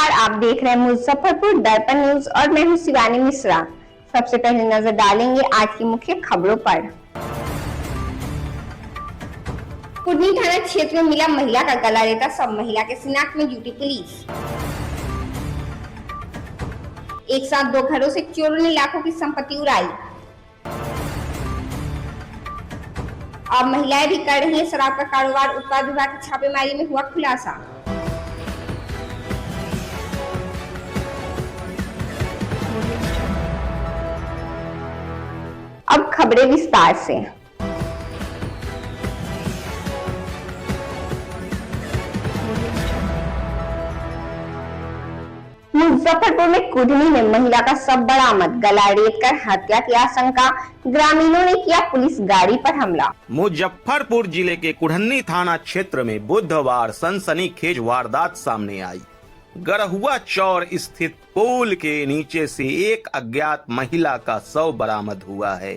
नमस्कार, आप देख रहे हैं मुजफ्फरपुर दर्पण न्यूज और मैं हूं शिवानी मिश्रा। सबसे पहले नजर डालेंगे आज की मुख्य खबरों पर। कुढ़नी थाना क्षेत्र में मिला महिला का गला रेता शव, महिला के शिनाख्त में जुटी पुलिस। एक साथ दो घरों से चोरों ने लाखों की संपत्ति उड़ाई। अब महिलाएं भी कर रही हैं शराब का कारोबार, उत्पाद विभाग की छापेमारी में हुआ खुलासा। अब खबरें विस्तार से। मुजफ्फरपुर में कुढ़नी में महिला का शव बरामद, गला रेत कर हत्या की आशंका, ग्रामीणों ने किया पुलिस गाड़ी पर हमला। मुजफ्फरपुर जिले के कुढ़नी थाना क्षेत्र में बुधवार सनसनीखेज वारदात सामने आई। गरहुआ चौर स्थित पुल के नीचे से एक अज्ञात महिला का शव बरामद हुआ है।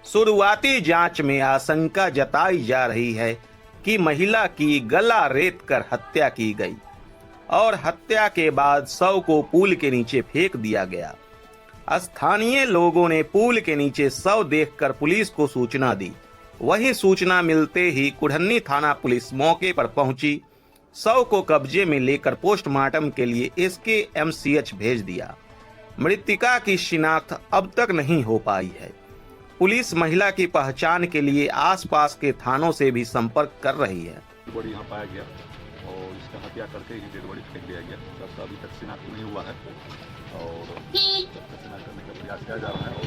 शुरुआती जांच में आशंका जताई जा रही है कि महिला की गला रेत कर हत्या की गई और हत्या के बाद शव को पुल के नीचे फेंक दिया गया। स्थानीय लोगों ने पुल के नीचे शव देखकर पुलिस को सूचना दी। वही सूचना मिलते ही कुढ़नी थाना पुलिस मौके पर पहुंची, शव को कब्जे में लेकर पोस्टमार्टम के लिए SKMCH भेज दिया। मृतिका की शिनाख्त अब तक नहीं हो पाई है। पुलिस महिला की पहचान के लिए आसपास के थानों से भी संपर्क कर रही है। बॉडी यहाँ पाया गया और इसका हत्या करके ही डेड बॉडी फेंक दिया गया। सबका अभी तक शिनाख्त नहीं हुआ है और सबका शिनाख्त करने का प्रयास किया जा रहा है और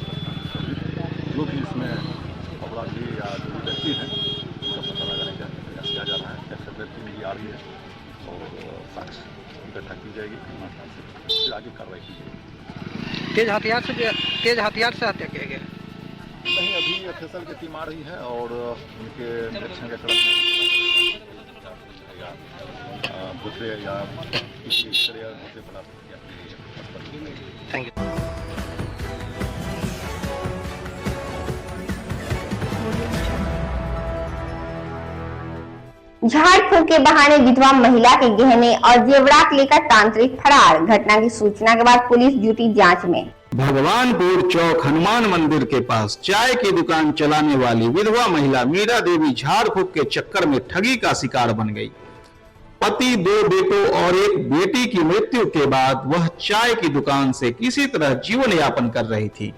जो भी इसमें अपराधी या जो भी व्यक्ति हैं उसका पता लगाने का प्रयास किया जा रहा है। एक्शन व्यक्ति मिली आ रही है और साक्ष्य इकट्ठा की जाएगी, फिर आगे कार्रवाई की जाएगी। तेज हथियार से हत्या किया गया नहीं, अभी FSL की टीम आ रही है और उनके निरीक्षण के क्रम में दूसरे या किसी तरह या दूसरे पदार्थ। Thank you. झाड़ फूक के बहाने विधवा महिला के गहने और जेवरात लेकर तांत्रिक फरार, घटना की सूचना के बाद पुलिस ड्यूटी जांच में। भगवानपुर चौक हनुमान मंदिर के पास चाय की दुकान चलाने वाली विधवा महिला मीरा देवी झाड़ फूक के चक्कर में ठगी का शिकार बन गई। पति, 2 बेटों और एक बेटी की मृत्यु के बाद वह चाय की दुकान से किसी तरह जीवन यापन कर रही थी।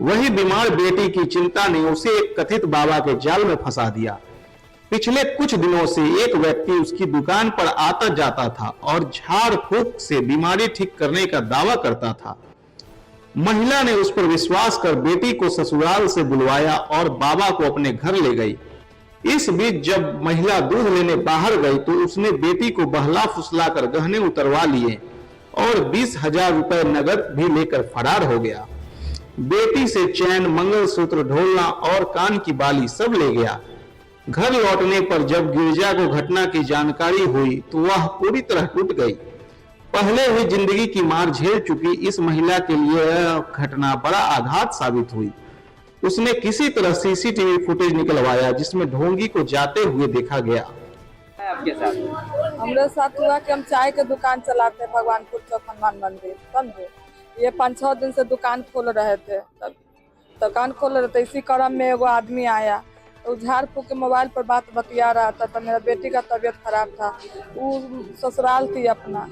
वही बीमार बेटी की चिंता ने उसे एक कथित बाबा के जाल में फंसा दिया। पिछले कुछ दिनों से एक व्यक्ति उसकी दुकान पर आता जाता था और झाड़ फूक से बीमारी ठीक करने का दावा करता था। महिला ने उस पर विश्वास कर बेटी को ससुराल से बुलवाया और बाबा को अपने घर ले गई। इस बीच जब महिला दूध लेने बाहर गई तो उसने बेटी को बहला फुसला कर गहने उतरवा लिए और 20,000 रुपए नगद भी लेकर फरार हो गया। बेटी से चैन, मंगलसूत्र, ढोलना और कान की बाली सब ले गया। घर लौटने पर जब गिरिजा को घटना की जानकारी हुई तो वह पूरी तरह टूट गई। पहले ही जिंदगी की मार झेल चुकी इस महिला के लिए यह घटना बड़ा आघात साबित हुई। उसने किसी तरह CCTV फुटेज निकलवाया जिसमें ढोंगी को जाते हुए देखा गया। आपके साथ हमारे साथ हुआ कि हम चाय के दुकान चलाते हैं भगवानपुर चौक हनुमान मंदिर, समझे। ये 5-6 दिन से दुकान खोल रहे थे, तब दुकान खोल रहे थे। इसी क्रम में एगो आदमी आया तो झाड़ फूक के मोबाइल पर बात बतिया रहा था। तो मेरा बेटी का तबीयत खराब था, वो ससुराल थी अपना।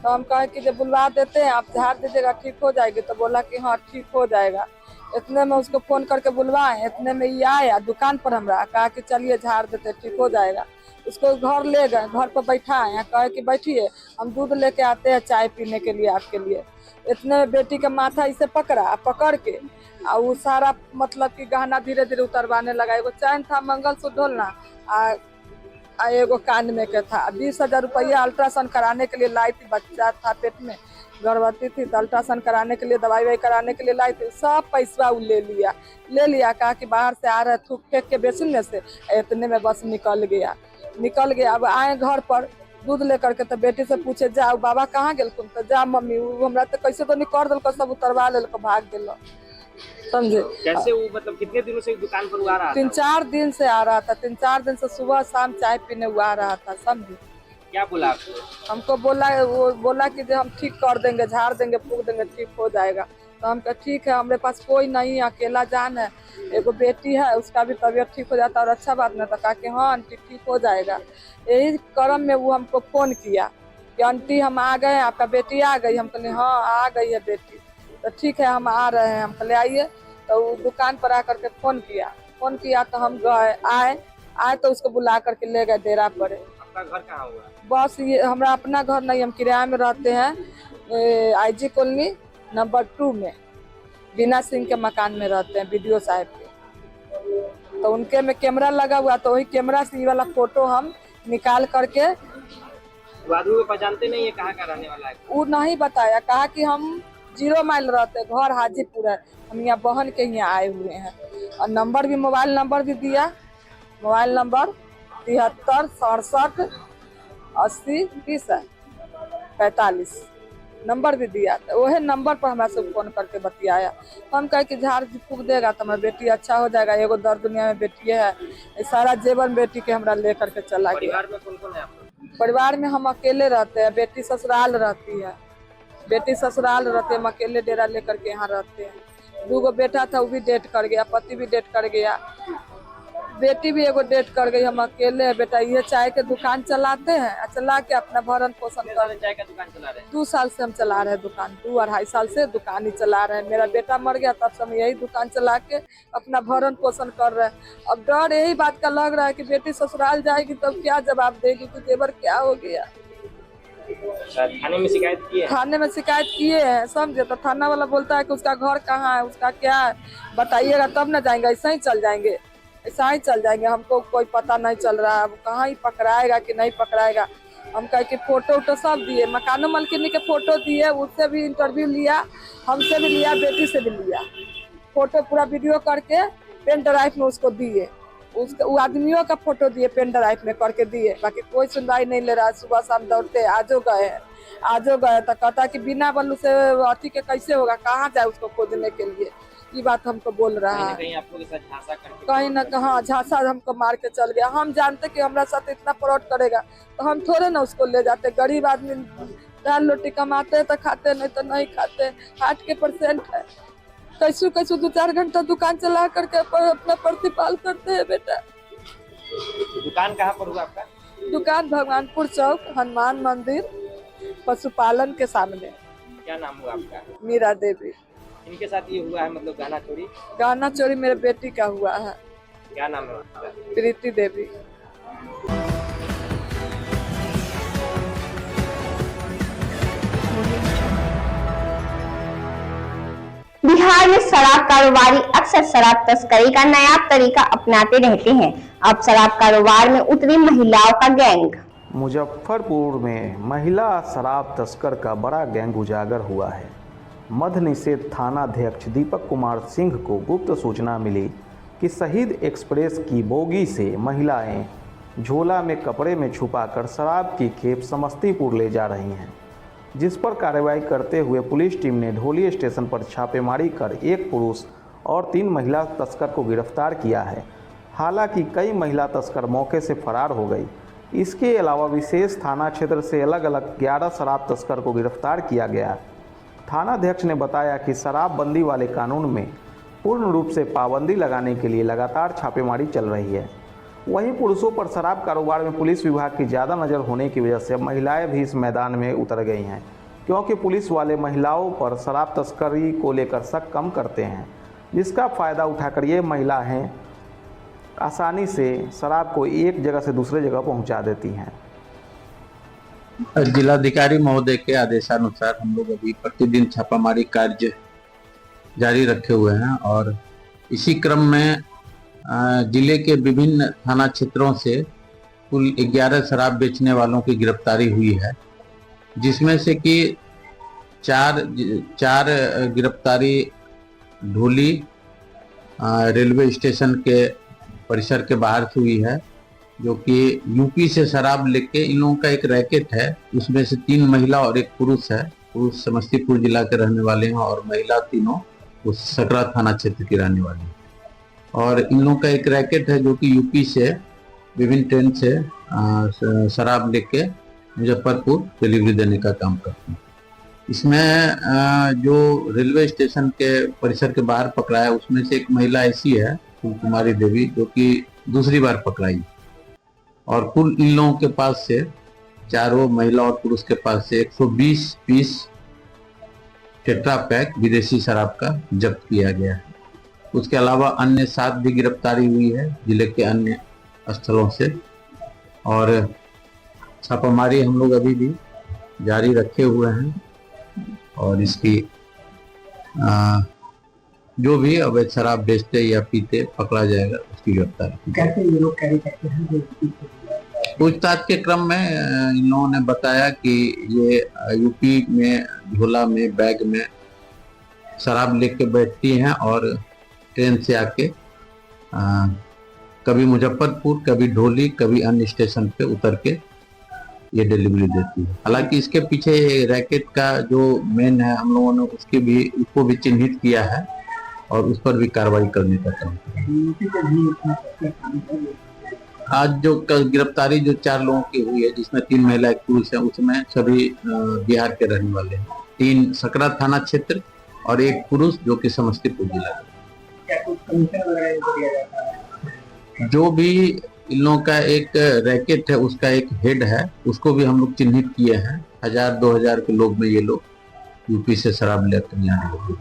तो हम कहे कि जब बुलवा देते हैं, आप झाड़ दीजिएगा, ठीक हो जाएगी। तो बोला कि हाँ ठीक हो जाएगा। इतने में उसको फोन करके बुलवाए, इतने में ये आया दुकान पर, हमरा कहा कि चलिए झाड़ देते, ठीक हो जाएगा। उसको घर ले गए, घर पर बैठाए, कहे कि बैठिए हम दूध लेके आते हैं चाय पीने के लिए आपके लिए। इतने में बेटी का माथा इसे पकड़ के और वो सारा मतलब कि गहना धीरे धीरे उतरवाने लगा। एगो चैन था, मंगलसूत्र, ढोलना आ एगो कान में के था। 20,000 रुपया अल्ट्रासाउंड कराने के लिए लाई थी। बच्चा था पेट में, गर्भवती थी, तो अल्ट्रासाउंड कराने के लिए, दवाई कराने के लिए लाई थी। सब पैसा वो ले लिया। कहा कि बाहर से आ रहे, थूक फेंक के बेसिन में से, इतने में बस निकल गया। अब आए घर पर दूध लेकर के, तो बेटी से पूछे जा बाबा कहाँ गेल, तो जा मम्मी, हमरा तो कैसे तो नहीं कर दिल, सब उतरवा ले, भाग गेल। समझे कैसे वो मतलब कितने दिनों से दुकान पर आ रहा था? 3-4 दिन से आ रहा था। 3-4 दिन से सुबह शाम चाय पीने हुआ आ रहा था, समझे। क्या बोला आपको? हमको बोला, वो बोला कि जो हम ठीक कर देंगे, झाड़ देंगे, फूक देंगे, ठीक हो जाएगा। तो हम कहा ठीक है, हमारे पास कोई नहीं, अकेला जान है, एगो बेटी है, उसका भी तबीयत ठीक हो जाता और अच्छा बात नहीं। तो कहा कि हाँ आंटी ठीक हो जाएगा। यही क्रम में वो हमको फोन किया कि आंटी हम आ गए, आपका बेटी आ गई। हम कहले हाँ आ गई है बेटी, तो ठीक है हम आ रहे हैं। हम कहले आइए। तो वो दुकान पर आकर के फोन किया तो हम गए, आए तो उसको बुला करके ले गए डेरा पर। आपका घर कहाँ हुआ? बस ये हमारा अपना घर नहीं, हम किराए में रहते हैं IG कॉलोनी नंबर 2 में, बीना सिंह के मकान में रहते हैं, BDO साहब के। तो उनके में कैमरा लगा हुआ, तो वही कैमरा से ये वाला फोटो हम निकाल करके। वो आदमी को पहचानते नहीं है, कहाँ का रहने वाला है? वो नहीं बताया, कहा कि हम 0 माइल रहते, घर हाजीपुर है, हम यहाँ बहन के यहाँ आए हुए हैं। और नंबर भी, मोबाइल नंबर भी दिया, मोबाइल नंबर 73 67 80 20 45 नंबर भी दिया। तो वही नंबर पर हमारे से फोन करके बतियाया। हम कहे कि झाड़ फूक देगा तो हमारा बेटी अच्छा हो जाएगा, एगो दर दुनिया में बेटी है, सारा जीवन बेटी के हमरा ले करके चला गया। परिवार में कौन कौन है आपको? परिवार में हम अकेले रहते हैं, बेटी ससुराल रहती है, हम अकेले डेरा लेकर के यहाँ रहते हैं। 2 बेटा था, वो भी डेथ कर गया, पति भी डेथ कर गया, बेटी भी एगो डेथ कर गई। हम अकेले है बेटा, ये चाय के दुकान चलाते हैं, चला के अपना भरण पोषण कर। चाय का दुकान चला रहे हैं? 2 साल से हम चला रहे हैं दुकान, 2-2.5 साल से दुकान ही चला रहे हैं। मेरा बेटा मर गया तब से हम यही दुकान चला के अपना भरण पोषण कर रहे हैं। अब डर यही बात का लग रहा है कि बेटी ससुराल जाएगी तब क्या जवाब देगी कि देवर क्या हो गया। थाने में शिकायत की है? थाने में शिकायत किए हैं, समझे। तो थाना वाला बोलता है कि उसका घर कहाँ है, उसका क्या है, बताइएगा तब ना जाएंगे, ऐसा ही चल जाएंगे। हमको कोई पता नहीं चल रहा है, अब कहाँ ही पकड़ाएगा कि नहीं पकड़ाएगा। हम कहे कि फोटो सब दिए, मकानो मालकिनी के फोटो दिए, उससे भी इंटरव्यू लिया, हमसे भी लिया, बेटी से भी लिया, फोटो पूरा वीडियो करके पेन ड्राइव में उसको दिए। वो आदमियों का फोटो दिए, पेन ड्राइव में करके दिए, बाकी कोई सुनवाई नहीं ले रहा है। सुबह शाम दौड़ते आजो गए तो कहता कि बिना बल्लू से अति के कैसे होगा, कहाँ जाए उसको खोजने के लिए, ये बात हमको बोल रहा है। कहीं आप लोग के साथ झांसा करके? कहीं ना कहाँ झांसा हमको मार के चल गया। हम जानते कि हमारा साथ इतना फ्रॉड करेगा तो हम थोड़े ना उसको ले जाते। गरीब आदमी दाल रोटी कमाते तो खाते, नहीं तो नहीं खाते, हार्ट के पेशेंट है। कैसे 2-4 घंटा दुकान चला करके अपना प्रतिपाल करते हैं बेटा। दुकान कहाँ पर हुआ आपका? दुकान भगवानपुर चौक, हनुमान मंदिर, पशुपालन के सामने। क्या नाम हुआ आपका? मीरा देवी। इनके साथ ये हुआ है, मतलब गाना चोरी मेरे बेटी का हुआ है। क्या नाम है आपका? प्रीति देवी। बिहार में शराब कारोबारी अक्सर शराब तस्करी का नया तरीका अपनाते रहते हैं। अब शराब कारोबार में उतरी महिलाओं का गैंग। मुजफ्फरपुर में महिला शराब तस्कर का बड़ा गैंग उजागर हुआ है। मद्य निषेध थानाध्यक्ष दीपक कुमार सिंह को गुप्त सूचना मिली कि शहीद एक्सप्रेस की बोगी से महिलाएं झोला में कपड़े में छुपाकर शराब की खेप समस्तीपुर ले जा रही हैं, जिस पर कार्रवाई करते हुए पुलिस टीम ने ढोली स्टेशन पर छापेमारी कर 1 पुरुष और 3 महिला तस्कर को गिरफ्तार किया है। हालांकि कई महिला तस्कर मौके से फरार हो गई। इसके अलावा विशेष थाना क्षेत्र से अलग अलग 11 शराब तस्कर को गिरफ्तार किया गया। थानाध्यक्ष ने बताया कि शराबबंदी वाले कानून में पूर्ण रूप से पाबंदी लगाने के लिए लगातार छापेमारी चल रही है। वहीं पुरुषों पर शराब कारोबार में पुलिस विभाग की ज़्यादा नज़र होने की वजह से महिलाएं भी इस मैदान में उतर गई हैं, क्योंकि पुलिस वाले महिलाओं पर शराब तस्करी को लेकर शक कम करते हैं, जिसका फ़ायदा उठाकर ये महिलाएं आसानी से शराब को एक जगह से दूसरे जगह पहुंचा देती हैं। जिलाधिकारी महोदय के आदेशानुसार हम लोग अभी प्रतिदिन छापामारी कार्य जारी रखे हुए हैं और इसी क्रम में जिले के विभिन्न थाना क्षेत्रों से कुल 11 शराब बेचने वालों की गिरफ्तारी हुई है, जिसमें से कि चार गिरफ्तारी ढोली रेलवे स्टेशन के परिसर के बाहर से हुई है, जो कि यूपी से शराब लेके इन लोगों का एक रैकेट है। उसमें से 3 महिला और 1 पुरुष है। पुरुष समस्तीपुर जिला के रहने वाले हैं और महिला तीनों उस सकरा थाना क्षेत्र की रहने वाली है। और इन लोगों का एक रैकेट है जो कि यूपी से विभिन्न ट्रेन से शराब लेके मुजफ्फरपुर डिलीवरी देने का काम करते हैं। इसमें जो रेलवे स्टेशन के परिसर के बाहर पकड़ा है उसमें से एक महिला ऐसी है कुमारी देवी जो कि दूसरी बार पकड़ाई, और कुल इन लोगों के पास से, चारों महिला और पुरुष के पास से 120 पीस टेट्रा पैक विदेशी शराब का जब्त किया गया है। उसके अलावा अन्य 7 भी गिरफ्तारी हुई है जिले के अन्य स्थलों से, और छापामारी हम लोग अभी भी जारी रखे हुए हैं, और इसकी जो भी अवैध शराब बेचते या पीते पकड़ा जाएगा उसकी गिरफ्तारी। कैसे ये लोग कैरी करते हैं? पूछताछ के क्रम में इन लोगों ने बताया कि ये यूपी में झोला में बैग में शराब लेके बैठती हैं और ट्रेन से आके कभी मुजफ्फरपुर, कभी ढोली, कभी अन्य स्टेशन पे उतर के ये डिलीवरी देती है। हालांकि इसके पीछे रैकेट का जो मेन है हम लोगों ने उसको भी चिन्हित किया है और उस पर भी कार्रवाई करने का काम किया। आज जो गिरफ्तारी जो 4 लोगों की हुई है जिसमें 3 महिला 1 पुरुष है, उसमें सभी बिहार के रहने वाले हैं। 3 सकरा थाना क्षेत्र और 1 पुरुष जो कि समस्तीपुर जिला का। जो भी इन लोगों का एक रैकेट है उसका एक हेड है, उसको भी हम लोग चिन्हित किए हैं। 1000-2000 के लोग में ये लोग यूपी से शराब लेकर यहाँ लगे।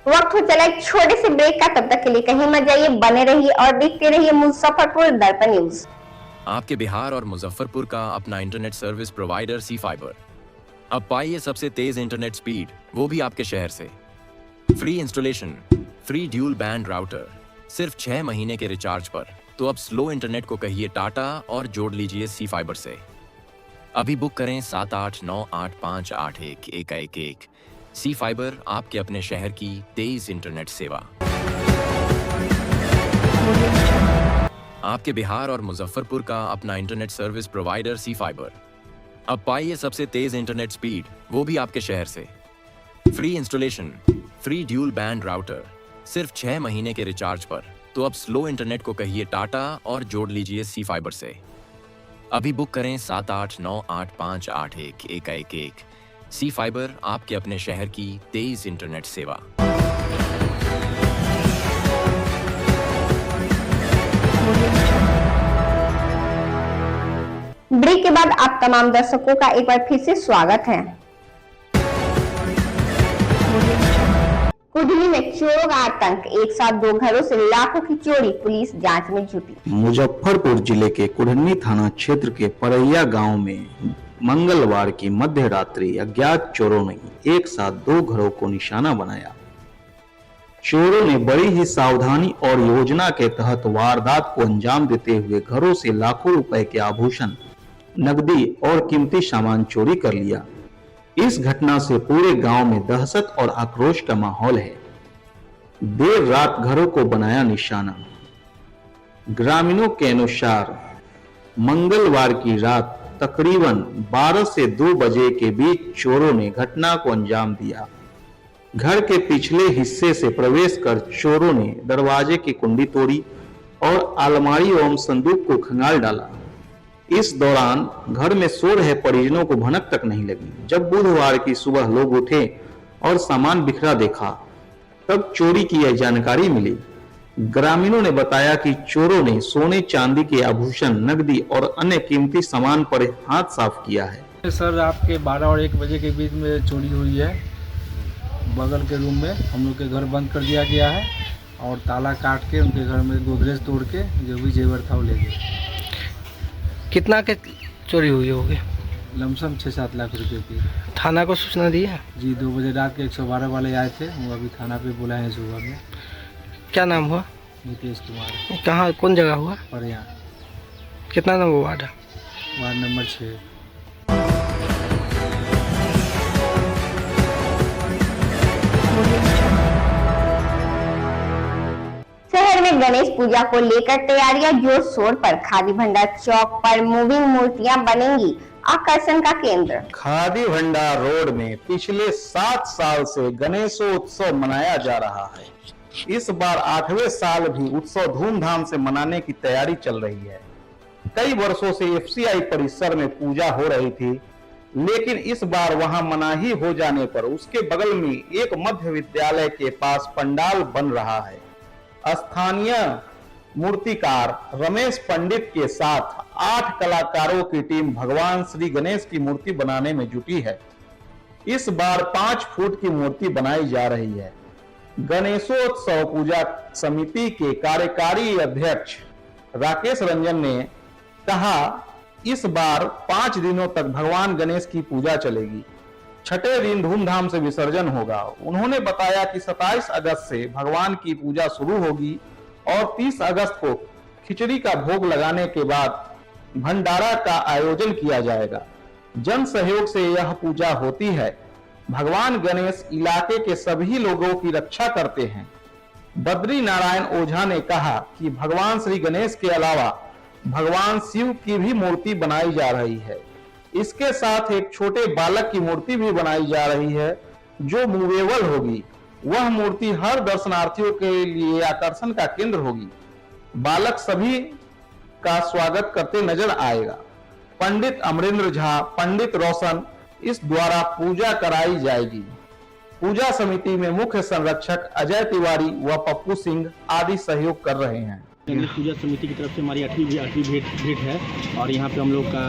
वक्त हो चला एक छोटे से ब्रेक का, तब तक के लिए कहीं मत जाइए, बने रहिए और देखते रहिए मुजफ्फरपुर दर्पण न्यूज। आपके बिहार और मुजफ्फरपुर का अपना internet service provider C fibre. अब पाइए सबसे तेज इंटरनेट स्पीड, वो भी आपके शहर से। Free installation, free dual band router, सिर्फ 6 महीने के रिचार्ज पर। तो अब स्लो इंटरनेट को कहिए टाटा और जोड़ लीजिए सी फाइबर से। अभी बुक करें 7898581111। सी फाइबर, आपके अपने शहर की तेज इंटरनेट सेवा। आपके बिहार और मुजफ्फरपुर का अपना internet service provider C fibre. अब पाइए सबसे तेज इंटरनेट स्पीड, वो भी आपके शहर से। Free installation, free dual band router, सिर्फ 6 महीने के रिचार्ज पर। तो अब स्लो इंटरनेट को कहिए टाटा और जोड़ लीजिए सी फाइबर से। अभी बुक करें 7898581111। सी फाइबर, आपके अपने शहर की तेज इंटरनेट सेवा। ब्रेक के बाद आप तमाम दर्शकों का एक बार फिर से स्वागत है। कुढ़नी में चोरों का आतंक, एक साथ 2 घरों से लाखों की चोरी, पुलिस जांच में जुटी। मुजफ्फरपुर जिले के कुढ़नी थाना क्षेत्र के परैया गांव में मंगलवार की मध्य रात्रि अज्ञात चोरों ने एक साथ 2 घरों को निशाना बनाया। चोरों ने बड़ी ही सावधानी और योजना के तहत वारदात को अंजाम देते हुए घरों से लाखों रुपए के आभूषण, नकदी और कीमती सामान चोरी कर लिया। इस घटना से पूरे गांव में दहशत और आक्रोश का माहौल है। देर रात घरों को बनाया निशाना। ग्रामीणों के अनुसार मंगलवार की रात तकरीबन 12 से 2 बजे के बीच चोरों ने घटना को अंजाम दिया। घर के पिछले हिस्से से प्रवेश कर चोरों ने दरवाजे की कुंडी तोड़ी और अलमारी एवं संदूक को खंगाल डाला। इस दौरान घर में सो रहे परिजनों को भनक तक नहीं लगी। जब बुधवार की सुबह लोग उठे और सामान बिखरा देखा, तब चोरी की यह जानकारी मिली। ग्रामीणों ने बताया कि चोरों ने सोने चांदी के आभूषण, नकदी और अन्य कीमती सामान पर हाथ साफ किया है। सर, रात के 12 और 1 बजे के बीच में चोरी हुई है। बगल के रूम में हम लोग के घर बंद कर दिया गया है और ताला काट के उनके घर में गोदरेज तोड़ के जो भी जेवर था वो ले गए। कितना के चोरी हुई होगी? लमसम 6-7 लाख रुपए की। थाना को सूचना दी है? जी, 2 बजे रात के 112 वाले आए थे, वो अभी थाना पे बुलाए हैं सुबह में। क्या नाम हुआ? नीतीश कुमार। कहाँ, कौन जगह हुआ? और यहाँ कितना नंबर वार्ड है? Ward number 6। शहर में गणेश पूजा को लेकर तैयारियां जोर शोर पर। खादी भंडार चौक पर मूविंग मूर्तियां बनेंगी। आकर्षण का केंद्र। खादी भंडार रोड में पिछले 7 साल से गणेशोत्सव मनाया जा रहा है। इस बार 8वें साल भी उत्सव धूमधाम से मनाने की तैयारी चल रही है। कई वर्षों से FCI परिसर में पूजा हो रही थी, लेकिन इस बार वहां मनाही हो जाने पर उसके बगल में एक मध्य विद्यालय के पास पंडाल बन रहा है। स्थानीय मूर्तिकार रमेश पंडित के साथ 8 कलाकारों की टीम भगवान श्री गणेश की मूर्ति बनाने में जुटी है। इस बार 5 फुट की मूर्ति बनाई जा रही है। गणेशोत्सव पूजा समिति के कार्यकारी अध्यक्ष राकेश रंजन ने कहा, इस बार 5 दिनों तक भगवान गणेश की पूजा चलेगी। छठे दिन धूमधाम से विसर्जन होगा। उन्होंने बताया कि 27 अगस्त से भगवान की पूजा शुरू होगी और 30 अगस्त को खिचड़ी का भोग लगाने के बाद भंडारा का आयोजन किया जाएगा। जन सहयोग से यह पूजा होती है। भगवान गणेश इलाके के सभी लोगों की रक्षा करते हैं। बद्री नारायण ओझा ने कहा कि भगवान श्री गणेश के अलावा भगवान शिव की भी मूर्ति बनाई जा रही है। इसके साथ एक छोटे बालक की मूर्ति भी बनाई जा रही है जो मूवेबल होगी। वह मूर्ति हर दर्शनार्थियों के लिए आकर्षण का केंद्र होगी। बालक सभी का स्वागत करते नजर आएगा। पंडित अमरेंद्र झा, पंडित रोशन इस द्वारा पूजा कराई जाएगी। पूजा समिति में मुख्य संरक्षक अजय तिवारी व पप्पू सिंह आदि सहयोग कर रहे हैं। पूजा समिति की तरफ से हमारी 8वीं भेंट है और यहाँ पे हम लोग का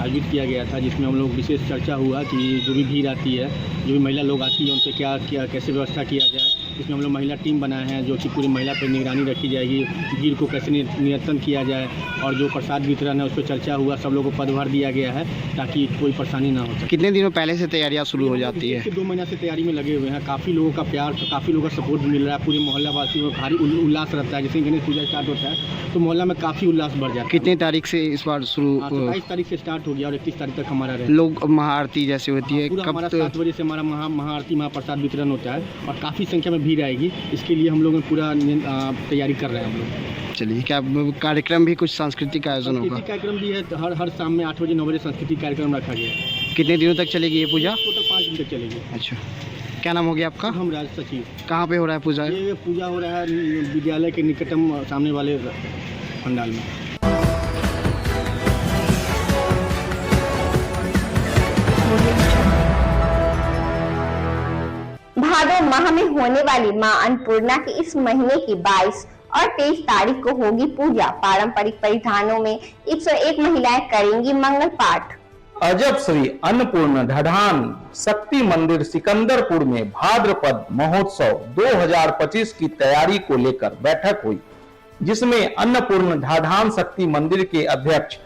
आयोजित किया गया था, जिसमें हम लोग विशेष चर्चा हुआ कि जो भी भीड़ आती है, जो भी महिला लोग आती है, उनसे क्या कैसे व्यवस्था किया जाए। इसमें हम लोग महिला टीम बनाए हैं जो कि पूरी महिला पर निगरानी रखी जाएगी, भीड़ को कैसे नियंत्रण किया जाए और जो प्रसाद वितरण है उस पर चर्चा हुआ। सब लोगों को पदभार दिया गया है ताकि कोई परेशानी ना हो सके। कितने दिनों पहले से तैयारियां शुरू हो जाती है? 2 महीना से तैयारी में लगे हुए हैं। काफ़ी लोगों का प्यार, काफ़ी लोगों का सपोर्ट मिल रहा है। पूरे मोहल्ला वासियों को भारी उल्लास रहता है। जैसे गणेश पूजा स्टार्ट होता है तो मोहल्ला में काफ़ी उल्लास बढ़ जाता है। कितनी तारीख से इस बार शुरू? 27 तारीख से स्टार्ट हो गया और 31 तारीख तक हमारा रहे। लोग महाआरती जैसे होती है, पूरा हमारा 7 बजे से हमारा महाआरती महाप्रसाद वितरण होता है और काफ़ी संख्या में भीड़ आएगी। इसके लिए हम लोग पूरा तैयारी कर रहे हैं हम लोग। चलिए, क्या कार्यक्रम भी कुछ सांस्कृतिक आयोजन होगा? कार्यक्रम भी है। हर शाम में 8 बजे 9 बजे सांस्कृतिक कार्यक्रम रखा गया है। कितने दिनों तक चलेगी ये पूजा? टोटल 5 दिन तक चलेगी। अच्छा, क्या नाम हो गया आपका? हम राज सचिव। कहाँ पे हो रहा है पूजा? ये पूजा हो रहा है विद्यालय के निकटम सामने वाले पंडाल में। भादो माह में होने वाली मां अन्नपूर्णा की इस महीने की 22 और 23 तारीख को होगी पूजा। पारंपरिक परिधानों में 101 महिलाएं करेंगी मंगल पाठ। अजब श्री अन्नपूर्ण ढाढान शक्ति मंदिर सिकंदरपुर में भाद्रपद महोत्सव 2025 की तैयारी को लेकर बैठक हुई, जिसमें अन्नपूर्ण ढाढान शक्ति मंदिर के अध्यक्ष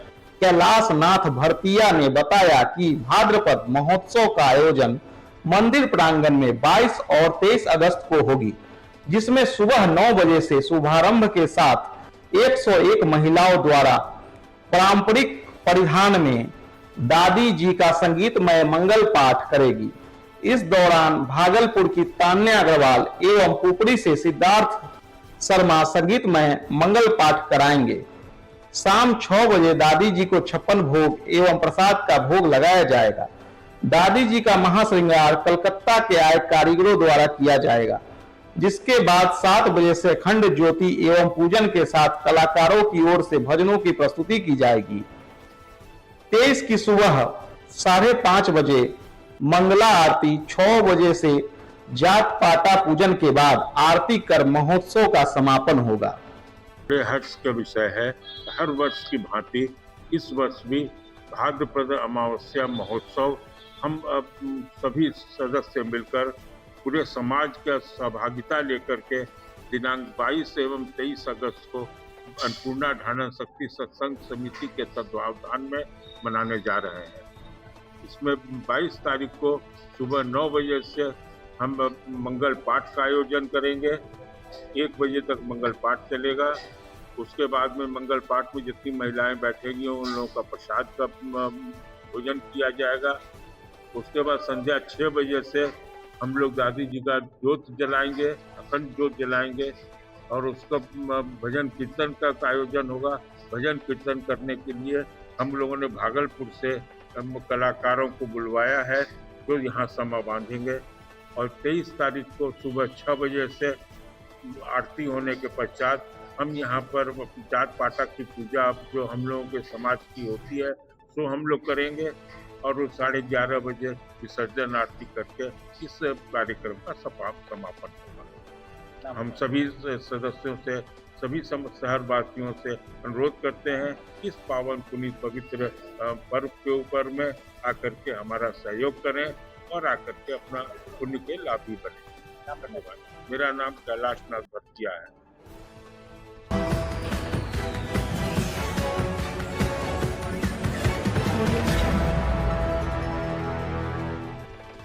कैलाश नाथ भरतिया ने बताया कि भाद्रपद महोत्सव का आयोजन मंदिर प्रांगण में 22 और 23 अगस्त को होगी, जिसमें सुबह 9 बजे से शुभारंभ के साथ 101 महिलाओं द्वारा पारंपरिक परिधान में दादी जी का संगीतमय मंगल पाठ करेगी। इस दौरान भागलपुर की तान्या अग्रवाल एवं पुपड़ी से सिद्धार्थ शर्मा संगीतमय मंगल पाठ कराएंगे। शाम 6 बजे दादी जी को 56 भोग एवं प्रसाद का भोग लगाया जाएगा। दादी जी का महाश्रृंगार कलकत्ता के आए कारीगरों द्वारा किया जाएगा, जिसके बाद 7 बजे से अखंड ज्योति एवं पूजन के साथ कलाकारों की ओर से भजनों की प्रस्तुति की जाएगी। 23 की सुबह 5:30 बजे मंगला आरती, 6 बजे से जात पाटा पूजन के बाद आरती कर महोत्सव का समापन होगा। हर्ष का विषय है। हर वर्ष की भांति इस वर्ष भी भाद्रपद अमावस्या महोत्सव हम सभी सदस्य मिलकर पूरे समाज का सहभागिता लेकर के दिनांक 22 एवं 23 अगस्त को अन्नपूर्णा ढाढान शक्ति सत्संग समिति के तत्वावधान में मनाने जा रहे हैं। इसमें 22 तारीख को सुबह 9 बजे से हम मंगल पाठ का आयोजन करेंगे। 1 बजे तक मंगल पाठ चलेगा। उसके बाद में मंगल पाठ में जितनी महिलाएं बैठेंगी उन लोगों का प्रसाद का भोजन किया जाएगा। उसके बाद संध्या 6 बजे से हम लोग दादी जी का ज्योत जलाएंगे, अखंड ज्योत जलाएंगे और उसका भजन कीर्तन का आयोजन होगा। भजन कीर्तन करने के लिए हम लोगों ने भागलपुर से कलाकारों को बुलवाया है जो यहाँ समा बांधेंगे। और 23 तारीख को सुबह 6 बजे से आरती होने के पश्चात हम यहाँ पर जात पाठक की पूजा जो हम लोगों के समाज की होती है सो हम लोग करेंगे और 11:30 बजे विसर्जन आरती करके इस कार्यक्रम का समापन होगा। हम सभी सदस्यों से, सभी शहरवासियों से अनुरोध करते हैं इस पावन पुनीत पवित्र पर्व के ऊपर में आकर के हमारा सहयोग करें और आकर के अपना पुण्य के लाभी बने। धन्यवाद। मेरा नाम कैलाश नाथ भट्टिया है।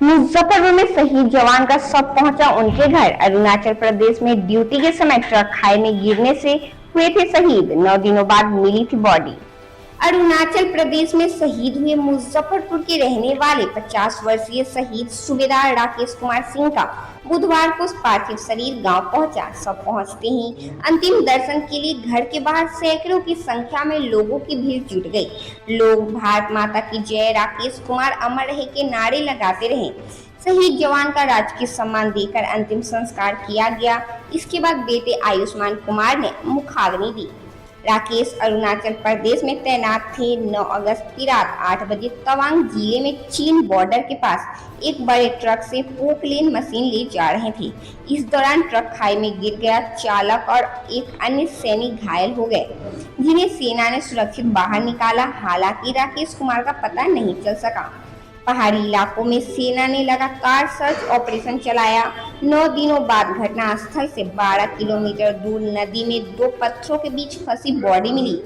मुजफ्फरपुर में शहीद जवान का शव पहुंचा उनके घर। अरुणाचल प्रदेश में ड्यूटी के समय ट्रक खाई में गिरने से हुए थे शहीद। 9 दिनों बाद मिली थी बॉडी। अरुणाचल प्रदेश में शहीद हुए मुजफ्फरपुर के रहने वाले 50 वर्षीय शहीद सूबेदार राकेश कुमार सिंह का बुधवार को पार्थिव शरीर गांव पहुंचा। सब पहुंचते ही अंतिम दर्शन के लिए घर के बाहर सैकड़ों की संख्या में लोगों की भीड़ जुट गई। लोग भारत माता की जय, राकेश कुमार अमर रहे के नारे लगाते रहे। शहीद जवान का राजकीय सम्मान देकर अंतिम संस्कार किया गया। इसके बाद बेटे आयुष्मान कुमार ने मुखाग्नि दी। राकेश अरुणाचल प्रदेश में तैनात थे। 9 अगस्त की रात 8 बजे तवांग जिले में चीन बॉर्डर के पास एक बड़े ट्रक से पोकलेन मशीन ले जा रहे थे। इस दौरान ट्रक खाई में गिर गया। चालक और एक अन्य सैनिक घायल हो गए, जिन्हें सेना ने सुरक्षित बाहर निकाला। हालांकि राकेश कुमार का पता नहीं चल सका। पहाड़ी इलाकों में सेना ने लगातार सर्च ऑपरेशन चलाया। 9 दिनों बाद घटनास्थल से 12 किलोमीटर दूर नदी में 2 पत्थरों के बीच फंसी बॉडी मिली।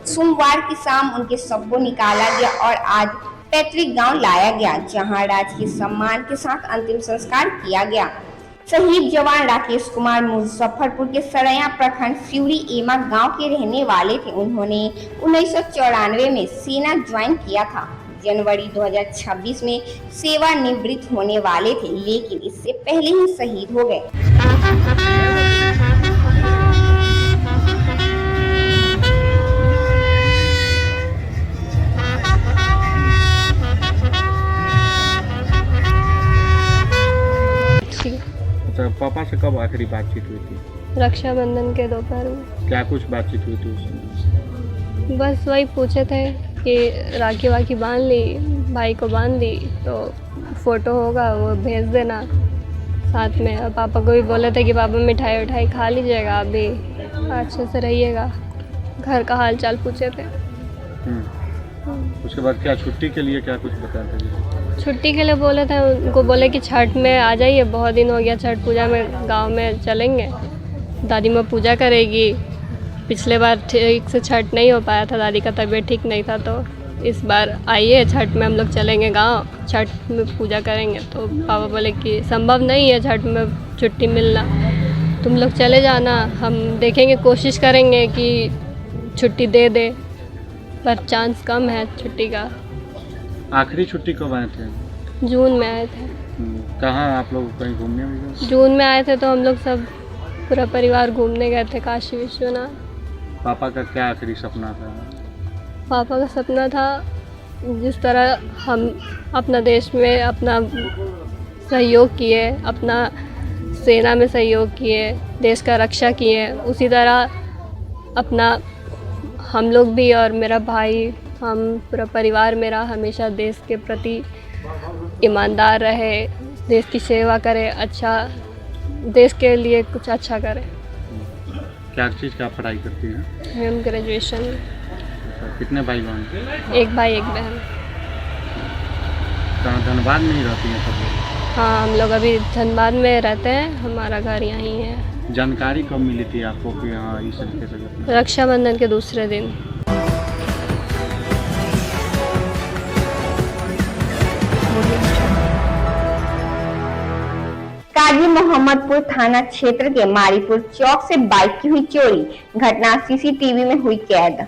सोमवार की शाम उनके शव को निकाला गया और आज पैतृक गांव लाया गया, जहां राजकीय सम्मान के साथ अंतिम संस्कार किया गया। शहीद जवान राकेश कुमार मुजफ्फरपुर के सरैया प्रखंड सिउरी एमा गाँव के रहने वाले थे। उन्होंने 1994 में सेना ज्वाइन किया था। जनवरी 2026 में सेवानिवृत्त होने वाले थे, लेकिन इससे पहले ही शहीद हो गए। तो पापा से कब आखिरी बातचीत हुई थी? रक्षाबंधन के दोपहर में। क्या कुछ बातचीत हुई थी उसमें? बस वही पूछे थे कि राखी वाखी बांध ली, भाई को बांध दी तो फ़ोटो होगा वो भेज देना साथ में। और पापा को भी बोले थे कि पापा मिठाई उठाई खा लीजिएगा, अभी अच्छे से रहिएगा। घर का हाल चाल पूछे थे। उसके बाद क्या छुट्टी के लिए क्या कुछ बताया था? छुट्टी के लिए बोले थे, उनको बोले कि छठ में आ जाइए, बहुत दिन हो गया छठ पूजा में, गांव में चलेंगे, दादी माँ पूजा करेगी। पिछले बार ठीक से छठ नहीं हो पाया था, दादी का तबीयत ठीक नहीं था, तो इस बार आइए छठ में हम लोग चलेंगे गांव, छठ में पूजा करेंगे। तो पापा बोले कि संभव नहीं है छठ में छुट्टी मिलना, तुम लोग चले जाना, हम देखेंगे, कोशिश करेंगे कि छुट्टी दे दे, पर चांस कम है छुट्टी का। आखिरी छुट्टी कब आए थे? जून में आए थे। कहाँ आप लोग कहीं घूमने भी गए? जून में आए थे तो हम लोग सब पूरा परिवार घूमने गए थे काशी विश्वनाथ। पापा का क्या आखिरी सपना था? पापा का सपना था जिस तरह हम अपना देश में अपना सहयोग किए, अपना सेना में सहयोग किए, देश का रक्षा किए, उसी तरह अपना हम लोग भी और मेरा भाई, हम पूरा परिवार मेरा हमेशा देश के प्रति ईमानदार रहे, देश की सेवा करे, अच्छा देश के लिए कुछ अच्छा करे। क्या चीज़ का पढ़ाई करती हैं? हम ग्रेजुएशन में। कितने भाई बहन? एक भाई एक बहन। कहाँ धनबाद में ही रहती हैं सब लोग? हाँ, हम लोग अभी धनबाद में रहते हैं, हमारा घर यहीं है। जानकारी कब मिली थी आपको कि हाँ इस तरीके से? रक्षाबंधन के दूसरे दिन। काजी मोहम्मदपुर थाना क्षेत्र के मारीपुर चौक से बाइक की हुई चोरी, घटना सीसीटीवी में हुई कैद।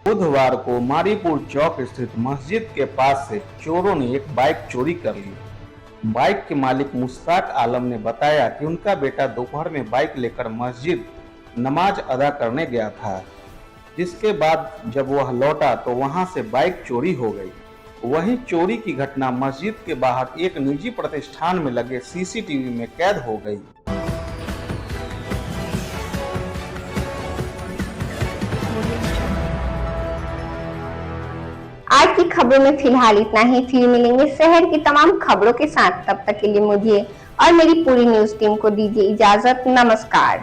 बुधवार को मारीपुर चौक स्थित मस्जिद के पास से चोरों ने एक बाइक चोरी कर ली। बाइक के मालिक मुश्ताक आलम ने बताया कि उनका बेटा दोपहर में बाइक लेकर मस्जिद नमाज अदा करने गया था, जिसके बाद जब वह लौटा तो वहां से बाइक चोरी हो गई। वहीं चोरी की घटना मस्जिद के बाहर एक निजी प्रतिष्ठान में लगे सीसीटीवी में कैद हो गई। आज की खबरों में फिलहाल इतना ही। फिर मिलेंगे शहर की तमाम खबरों के साथ। तब तक के लिए मुझे और मेरी पूरी न्यूज टीम को दीजिए इजाजत। नमस्कार।